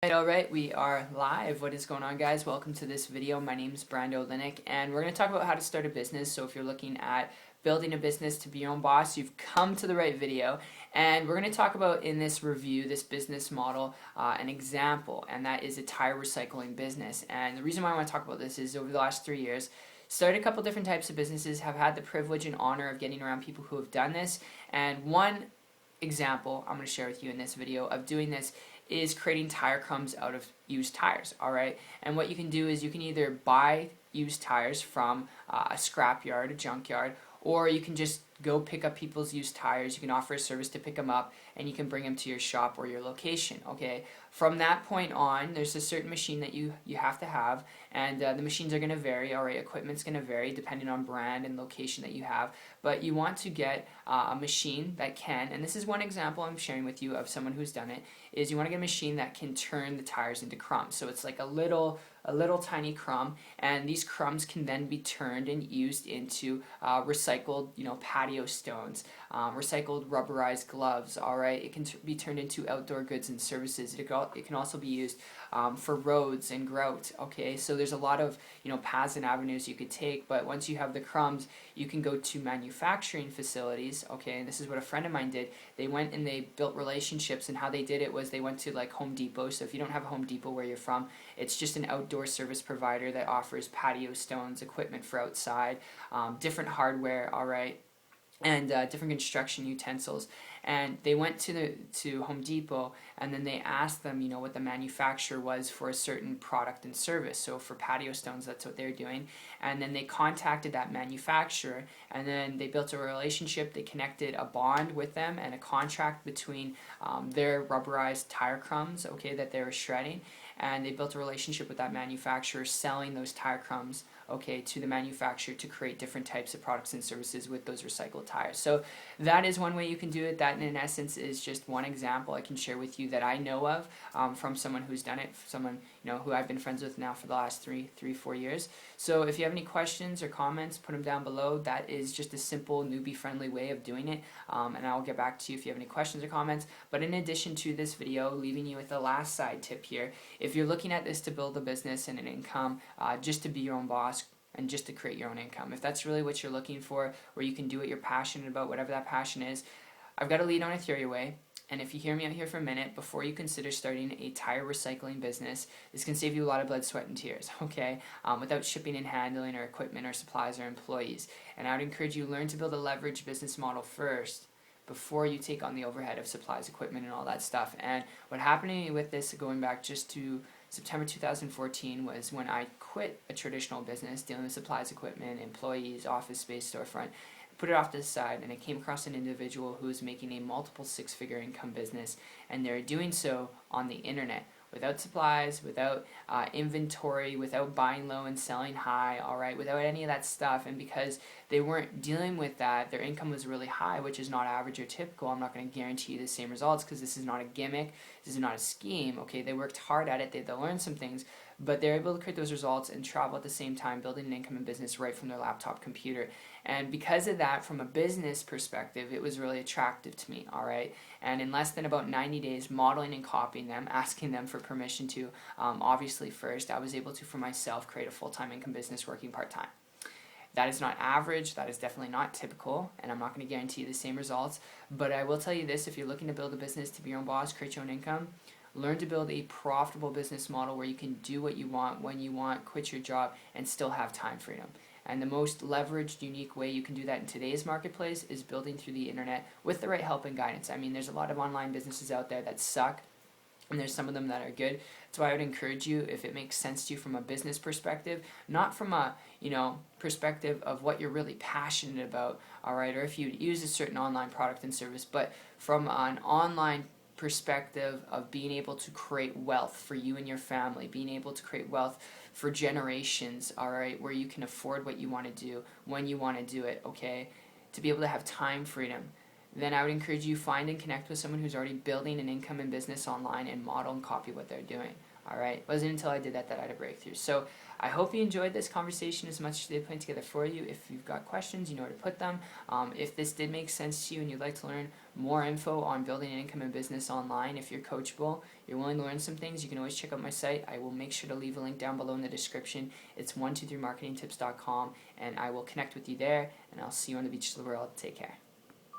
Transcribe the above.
Alright, we are live. What is going on, guys? Welcome to this video. My name is Brando Linick, and we're going to talk about how to start a business. So if you're looking at building a business to be your own boss, you've come to the right video. And we're going to talk about, in this review, this business model, an example, and that is a tire recycling business. And the reason why I want to talk about this is over the last 3 years, started a couple different types of businesses, have had the privilege and honor of getting around people who have done this. And one example I'm going to share with you in this video of doing this is creating tire crumbs out of used tires. Alright, and what you can do is you can either buy used tires from a scrap yard, a junk yard, or you can just go pick up people's used tires. You can offer a service to pick them up, and you can bring them to your shop or your location. Okay, from that point on, there's a certain machine that you have to have, and the machines are going to vary. Alright, equipment's going to vary depending on brand and location that you have, but you want to get a machine that can, and this is one example I'm sharing with you of someone who's done it, is you want to get a machine that can turn the tires into crumbs. So it's like a little tiny crumb, and these crumbs can then be turned and used into recycled, patio stones, recycled rubberized gloves. Alright, it can be turned into outdoor goods and services. It can also be used for roads and grout. Okay, so there's a lot of paths and avenues you could take, but once you have the crumbs, you can go to manufacturing facilities. Okay, and this is what a friend of mine did. They went and they built relationships, and how they did it was they went to like Home Depot. So if you don't have a Home Depot where you're from, it's just an outdoor service provider that offers patio stones, equipment for outside, different hardware, alright, and different construction utensils. And they went to Home Depot, and then they asked them, what the manufacturer was for a certain product and service. So for patio stones, that's what they're doing. And then they contacted that manufacturer, and then they built a relationship. They connected a bond with them and a contract between their rubberized tire crumbs, okay, that they were shredding, and they built a relationship with that manufacturer, selling those tire crumbs, okay, to the manufacturer to create different types of products and services with those recycled tires. So that is one way you can do it. That in essence is just one example I can share with you that I know of from someone who's done it, someone who I've been friends with now for the last 4 years. So if you have any questions or comments, put them down below. That is just a simple newbie friendly way of doing it, and I'll get back to you if you have any questions or comments. But in addition to this video, leaving you with the last side tip here, if you're looking at this to build a business and an income, just to be your own boss, and just to create your own income, if that's really what you're looking for, where you can do what you're passionate about, whatever that passion is, I've got a lead on Ethereum. And if you hear me out here for a minute, before you consider starting a tire recycling business, this can save you a lot of blood, sweat, and tears, okay? Without shipping and handling or equipment or supplies or employees. And I would encourage you to learn to build a leverage business model first before you take on the overhead of supplies, equipment, and all that stuff. And what happened to me with this, going back just to September 2014, was when I quit a traditional business dealing with supplies, equipment, employees, office space, storefront, put it off to the side, and I came across an individual who was making a multiple six-figure income business, and they're doing so on the internet, without supplies, without inventory, without buying low and selling high, alright, without any of that stuff. And because they weren't dealing with that, their income was really high, which is not average or typical. I'm not going to guarantee you the same results because this is not a gimmick, this is not a scheme, okay? They worked hard at it, they learned some things, but they're able to create those results and travel at the same time, building an income and business right from their laptop computer. And because of that, from a business perspective, it was really attractive to me, alright? And in less than about 90 days, modeling and copying them, asking them for permission to, obviously first, I was able to, for myself, create a full-time income business working part-time. That is not average, that is definitely not typical, and I'm not going to guarantee you the same results, but I will tell you this: if you're looking to build a business to be your own boss, create your own income, learn to build a profitable business model where you can do what you want, when you want, quit your job, and still have time freedom. And the most leveraged, unique way you can do that in today's marketplace is building through the internet with the right help and guidance. I mean, there's a lot of online businesses out there that suck, and there's some of them that are good. That's why I would encourage you, if it makes sense to you from a business perspective, not from a perspective of what you're really passionate about, alright, or if you use a certain online product and service, but from an online perspective of being able to create wealth for you and your family, being able to create wealth for generations, alright, where you can afford what you want to do, when you want to do it, okay, to be able to have time freedom. then I would encourage you find and connect with someone who's already building an income and business online and model and copy what they're doing. Alright, it wasn't until I did that I had a breakthrough. So I hope you enjoyed this conversation as much as they put together for you. If you've got questions, you know where to put them. If this did make sense to you and you'd like to learn more info on building an income and business online, if you're coachable, you're willing to learn some things, you can always check out my site. I will make sure to leave a link down below in the description. It's 123marketingtips.com, and I will connect with you there, and I'll see you on the beaches of the world. Take care.